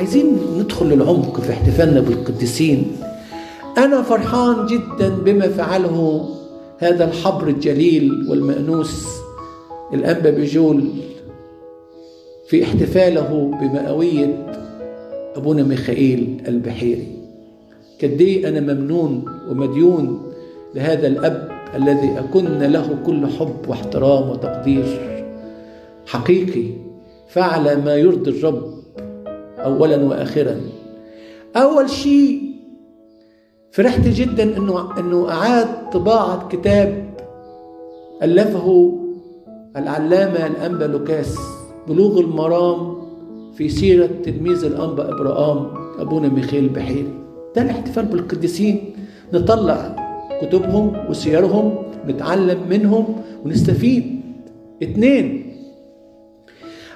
عايزين ندخل للعمق في احتفالنا بالقديسين. أنا فرحان جدا بما فعله هذا الحبر الجليل والمأنوس الأنبا بجول في احتفاله بمئوية أبونا ميخائيل البحيري. كدي أنا ممنون ومديون لهذا الأب الذي أكن له كل حب واحترام وتقدير حقيقي. فعل ما يرضي الرب أولا وآخرا. أول شيء فرحت جدا أنه أعاد طباعة كتاب ألفه العلامة الأنبا لوكاس، بلوغ المرام في سيرة تلميذ الأنبا إبراهام أبونا ميخائيل البحيري. ده الاحتفال بالقديسين، نطلع كتبهم وسيرهم، نتعلم منهم ونستفيد. 2،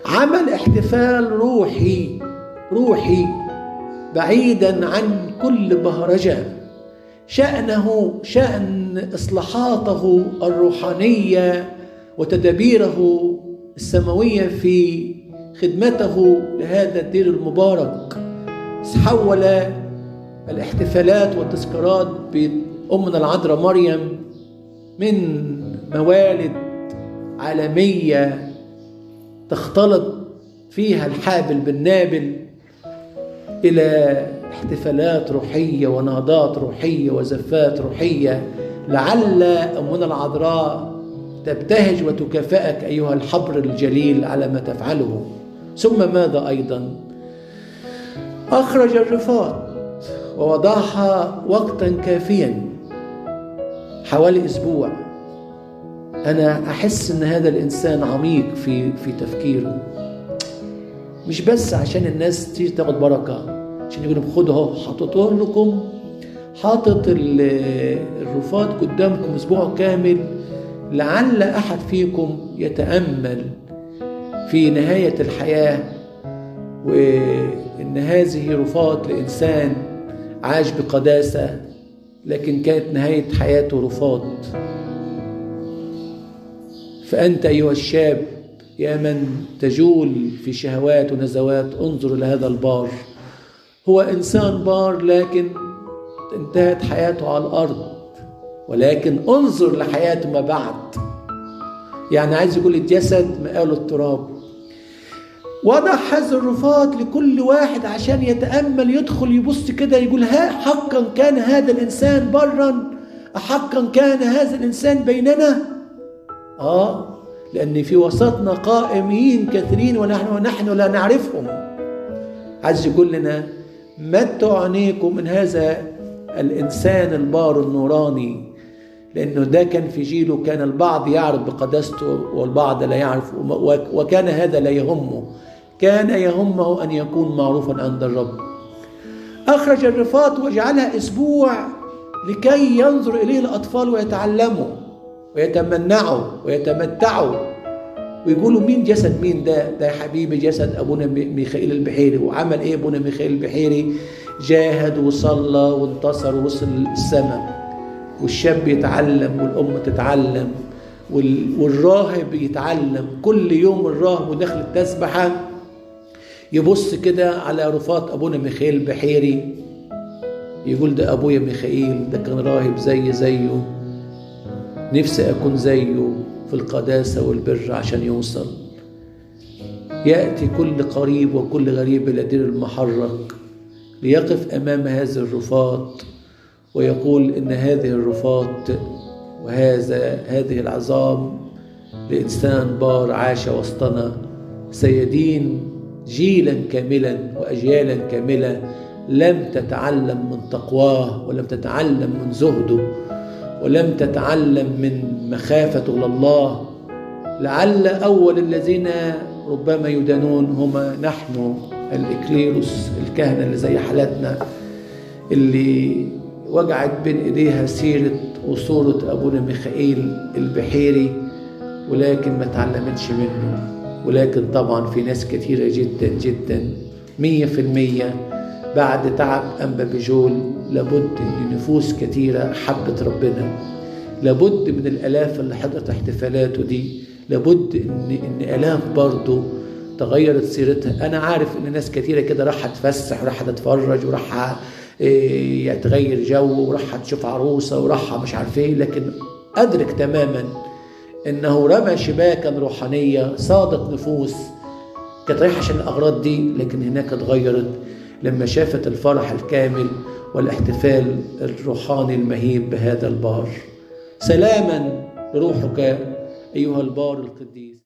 عمل احتفال روحي بعيدا عن كل بهرجة. شأنه شأن إصلاحاته الروحانية وتدابيره السماوية في خدمته لهذا الدير المبارك. حول الاحتفالات والتذكارات بأمنا العذراء مريم من موالد عالمية تختلط فيها الحابل بالنابل إلى احتفالات روحية ونهضات روحية وزفات روحية. لعل أمنا العذراء تبتهج وتكافئك أيها الحبر الجليل على ما تفعله. ثم ماذا أيضا؟ أخرج الرفات ووضعها وقتا كافيا حوالي أسبوع. أنا أحس أن هذا الإنسان عميق في تفكيره، مش بس عشان الناس تيجي تاخد بركة، عشان يقولوا خدوا حاططه لكم، حاطط الرفات قدامكم أسبوع كامل. لعل أحد فيكم يتأمل في نهاية الحياة وإن هذه رفات لإنسان عاش بقداسة، لكن كانت نهاية حياته رفات. فأنت أيها الشاب يا من تجول في شهوات ونزوات، انظر لهذا البار. هو إنسان بار لكن انتهت حياته على الأرض، ولكن انظر لحياته ما بعد. يعني عايز يقول الجسد مقاله التراب. وضع هذه الرفات لكل واحد عشان يتأمل، يدخل يبص كده يقول حقا كان هذا الإنسان برا، حقا كان هذا الإنسان بيننا. لأن في وسطنا قائمين كثيرين ونحن لا نعرفهم. عايز يقول لنا متوا عينيكم من هذا الإنسان البار النوراني، لأنه ده كان في جيله كان البعض يعرف بقداسته والبعض لا يعرف، وكان هذا لا يهمه، كان يهمه أن يكون معروفا عند الرب. أخرج الرفات وجعلها أسبوع لكي ينظر إليه الأطفال ويتعلموا ويتمنعوا ويتمتعوا ويقولوا مين جسد مين ده يا حبيبي، جسد أبونا ميخائيل البحيري. وعمل إيه أبونا ميخائيل البحيري؟ جاهد وصلى وانتصر ووصل السماء. والشاب يتعلم والأم تتعلم والراهب يتعلم كل يوم. الراهب وداخل التسبحة يبص كده على رفات أبونا ميخائيل البحيري، يقول ده أبويا ميخائيل، ده كان راهب زيه، نفسي أكون زيه في القداسة والبر عشان يوصل. يأتي كل قريب وكل غريب إلى دير المحرق ليقف أمام هذه الرفات ويقول إن هذه الرفات هذه العظام لإنسان بار عاش وسطنا، سيدين جيلا كاملا وأجيالا كاملة لم تتعلم من تقواه ولم تتعلم من زهده ولم تتعلم من مخافته لله. لعل أول الذين ربما يدانون هما نحن الإكليروس، الكهنة اللي زي حالتنا، اللي وجعت بين إيديها سيرة وصورة أبونا ميخائيل البحيري ولكن ما تعلمتش منه. ولكن طبعا في ناس كثيرة جدا جدا 100% بعد تعب أنبا بجول لابد أن نفوس كثيرة حبت ربنا، لابد من الآلاف اللي حضرت احتفالاته دي، لابد أن آلاف برضو تغيرت سيرتها. أنا عارف إن ناس كتيرة كده راح تفسح وراح تتفرج وراح تغير جو وراح تشوف عروسة وراح مش عارف ايه، لكن أدرك تماما إنه رمى شباكا روحانية صادت نفوس كانت رايحة عشان الأغراض دي، لكن هناك اتغيرت لما شافت الفرح الكامل والاحتفال الروحاني المهيب بهذا البار. سلاما لروحك أيها البار القديس.